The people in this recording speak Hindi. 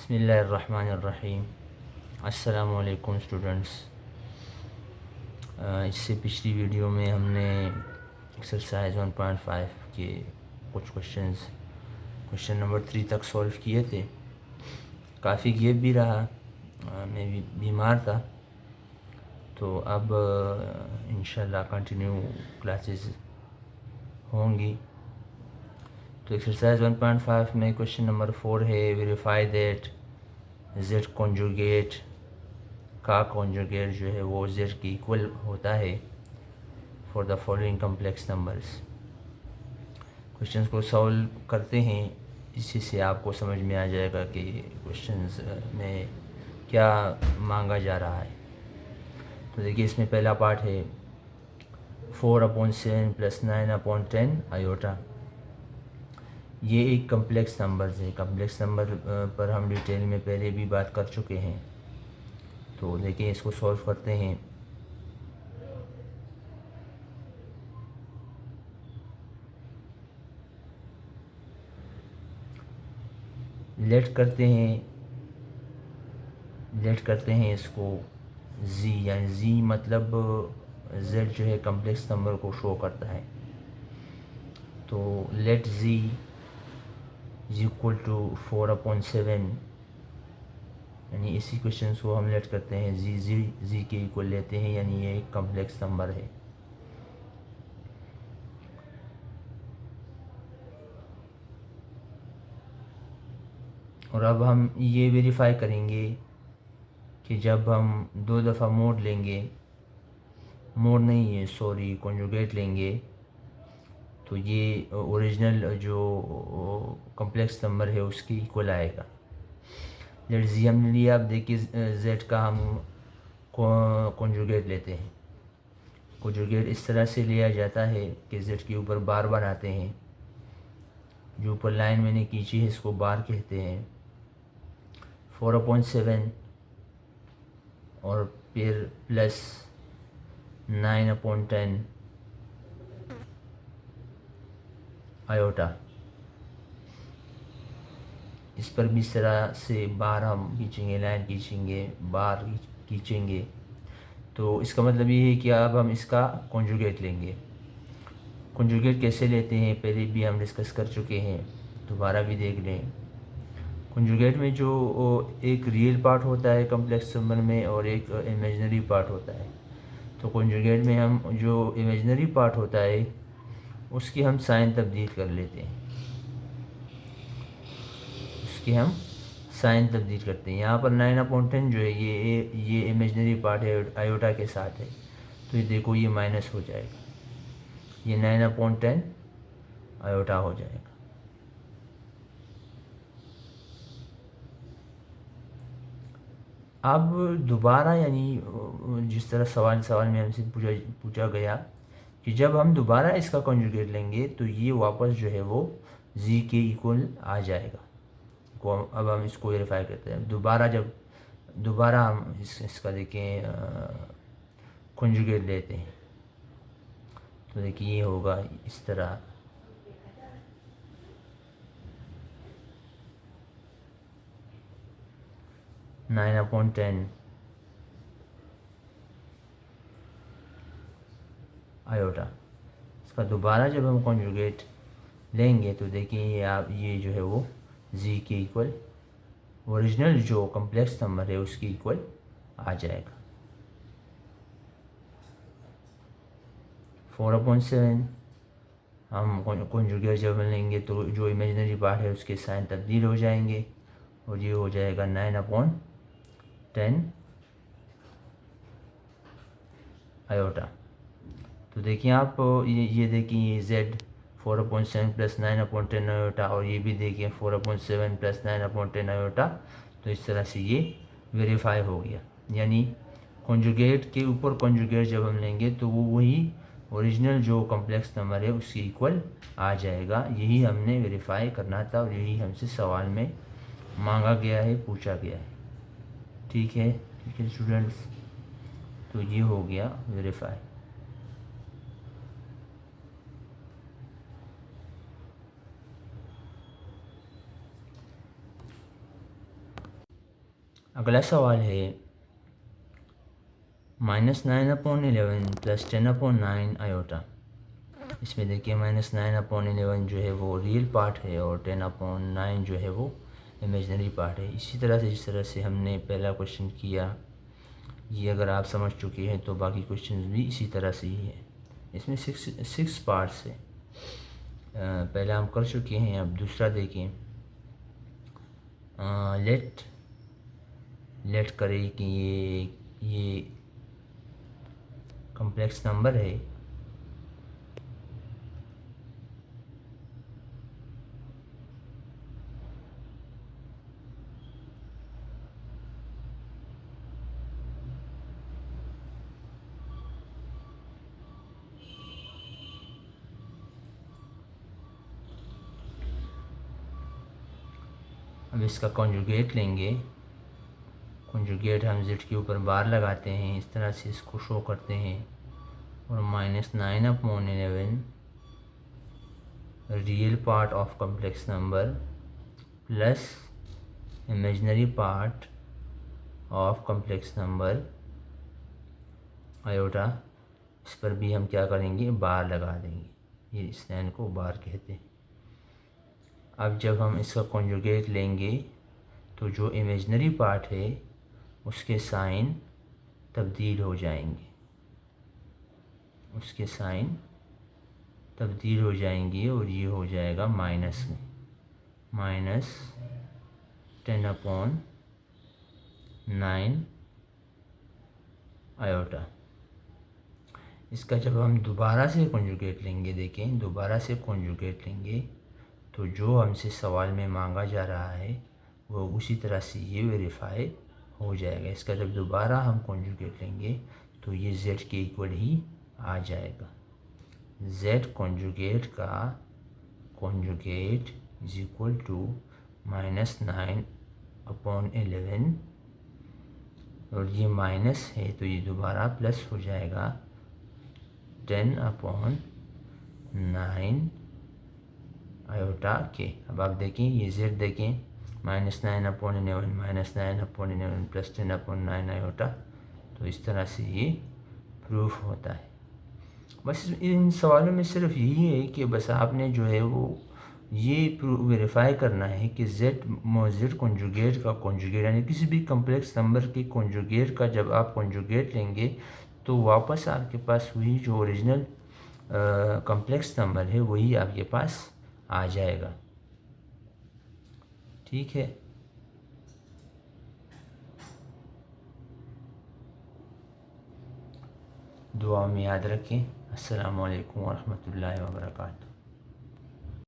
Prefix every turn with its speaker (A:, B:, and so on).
A: बिस्मिल्लाहिर्रहमानिर्रहीम। अस्सलामु अलैकुम स्टूडेंट्स। इससे पिछली वीडियो में हमने एक्सरसाइज 1.5 के कुछ क्वेश्चन नंबर 3 तक सॉल्व किए थे। काफ़ी गैप भी रहा, मैं भी बीमार था, तो अब इंशाल्लाह कंटिन्यू क्लासेस होंगी। तो एक्सरसाइज 1.5 में क्वेश्चन नंबर 4 है, वेरीफाई दैट जेड कॉन्जुगेट का कॉन्जुगेट जो है वो जेड की इक्वल होता है for the following complex numbers. Questions को सॉल्व करते हैं, इसी से आपको समझ में आ जाएगा कि क्वेश्चंस में क्या मांगा जा रहा है। तो देखिए, इसमें पहला पार्ट है 4/7 + 9/10 आयोटा। ये एक कम्प्लेक्स नंबर्स है। कम्प्लेक्स नंबर पर हम डिटेल में पहले भी बात कर चुके हैं। तो देखिए, इसको सॉल्व करते हैं। लेट करते हैं इसको z, यानी z मतलब z जो है कम्प्लेक्स नंबर को शो करता है। तो let z is equal to 4/7, यानी इसी क्वेश्चन को हम लेट करते हैं, z के इक्वल लेते हैं, यानी ये एक कम्प्लेक्स नंबर है। और अब हम ये वेरीफाई करेंगे कि जब हम 2 दफ़ा मोड लेंगे, मोड नहीं है सॉरी, कॉन्जुगेट लेंगे, तो ये ओरिजिनल जो कम्प्लेक्स नंबर है उसकी इक्वल आएगा। लेट जी हमने लिया। अब देखिए, जेड का हम कॉन्जुगेट लेते हैं। कॉन्जुगेट इस तरह से लिया जाता है कि जेड के ऊपर बार बनाते हैं। जो ऊपर लाइन मैंने खींची है इसको बार कहते हैं। 4/7 और फिर प्लस 9/10 आयोटा। इस पर भी इस तरह से बार हम खींचेंगे, लाइन खींचेंगे, बार खींचेंगे। तो इसका मतलब ये है कि अब हम इसका कॉन्जुगेट लेंगे। कॉन्जुगेट कैसे लेते हैं पहले भी हम डिस्कस कर चुके हैं, दोबारा भी देख लें। कॉन्जुगेट में जो एक रियल पार्ट होता है कम्प्लेक्स नंबर में और एक इमेजिनरी पार्ट होता है। तो कॉन्जुगेट में हम जो इमेजिनरी पार्ट होता है उसकी हम साइन तब्दील कर लेते हैं, उसकी हम साइन तब्दील करते हैं। यहाँ पर 9/10 जो है ये इमेजिनरी पार्ट है, आयोटा के साथ है, तो ये देखो ये माइनस हो जाएगा, ये 9/10 आयोटा हो जाएगा। अब दोबारा, यानी जिस तरह सवाल में हमसे पूछा गया कि जब हम दोबारा इसका कॉन्जुगेट लेंगे तो ये वापस जो है वो z के इक्वल आ जाएगा। अब हम इसको वेरीफाई करते हैं। दोबारा हम इसका देखें कॉन्जुगेट लेते हैं, तो देखिए ये होगा इस तरह। Nine upon tan iota. इसका दोबारा जब हम कॉन्जुगेट लेंगे तो देखिए ये जो है वो z के इक्वल, ओरिजिनल जो कम्प्लेक्स नंबर है उसकी इक्वल आ जाएगा। 4/7 हम कॉन्जुगेट जब लेंगे तो जो इमेजिनरी पार्ट है उसके साइन तब्दील हो जाएंगे और ये हो जाएगा 9/10 आयोटा। तो देखिए आप, ये देखिए ये z 4/7 + 9/10 आयोटा, और ये भी देखिए 4/7 + 9/10 आयोटा। तो इस तरह से ये वेरीफाई हो गया, यानी कॉन्जुगेट के ऊपर कॉन्जुगेट जब हम लेंगे तो वो वही ओरिजिनल जो कम्प्लेक्स नंबर है उसकी इक्वल आ जाएगा। यही हमने वेरीफाई करना था और यही हमसे सवाल में मांगा गया है, पूछा गया है। ठीक है स्टूडेंट्स, तो ये हो गया वेरीफाई। अगला सवाल है -9/11 + 10/9 आयोटा। इसमें देखिए -9/11 जो है वो रियल पार्ट है और 10/9 जो है वो इमेजनरी पार्ट है। इसी तरह से जिस तरह से हमने पहला क्वेश्चन किया, ये अगर आप समझ चुके हैं तो बाकी क्वेश्चन भी इसी तरह से ही है। इसमें सिक्स पार्ट्स है। पहला हम कर चुके हैं, अब दूसरा देखें। लेट करें कि ये कॉम्प्लेक्स नंबर है। अब इसका कॉन्जुगेट लेंगे। कॉन्जुगेट हम जेड के ऊपर बार लगाते हैं, इस तरह से इसको शो करते हैं। और -9/11 real part of complex number plus imaginary part of complex number iota, इस पर भी हम क्या करेंगे, बार लगा देंगे। ये इस लाइन को बार कहते हैं। अब जब हम इसका कॉन्जुगेट लेंगे तो जो इमेजिनरी पार्ट है उसके साइन तब्दील हो जाएंगे, उसके साइन तब्दील हो जाएंगे और ये हो जाएगा माइनस में, -10/9 आयोटा। इसका जब हम दोबारा से कॉन्जुगेट लेंगे, देखें दोबारा से कॉन्जुगेट लेंगे तो जो हमसे सवाल में मांगा जा रहा है वो उसी तरह से ये वेरीफाई हो जाएगा। इसका जब दोबारा हम कॉन्जुगेट लेंगे तो ये z के इक्वल ही आ जाएगा। z कॉन्जुगेट का कॉन्जुगेट इज इक्वल टू -9/11 और ये माइनस है तो ये दोबारा प्लस हो जाएगा 10/9 आयोटा के। अब आप देखें ये z देखें, -9/11 -9/11 + 10/9 आयोटा। तो इस तरह से ये प्रूफ होता है। बस इन सवालों में सिर्फ यही है कि बस आपने जो है वो ये वेरीफाई करना है कि z कॉन्जुगेट का कॉन्जुगेट, यानी किसी भी कम्प्लेक्स नंबर के कॉन्जुगेट का जब आप कॉन्जुगेट लेंगे तो वापस आपके पास वही जो ओरिजिनल कम्प्लेक्स नंबर है वही आपके पास आ जाएगा। ठीक है। दुआ में याद रखें। अस्सलामु अलैकुम वरहमतुल्लाहि वबरकातुहू।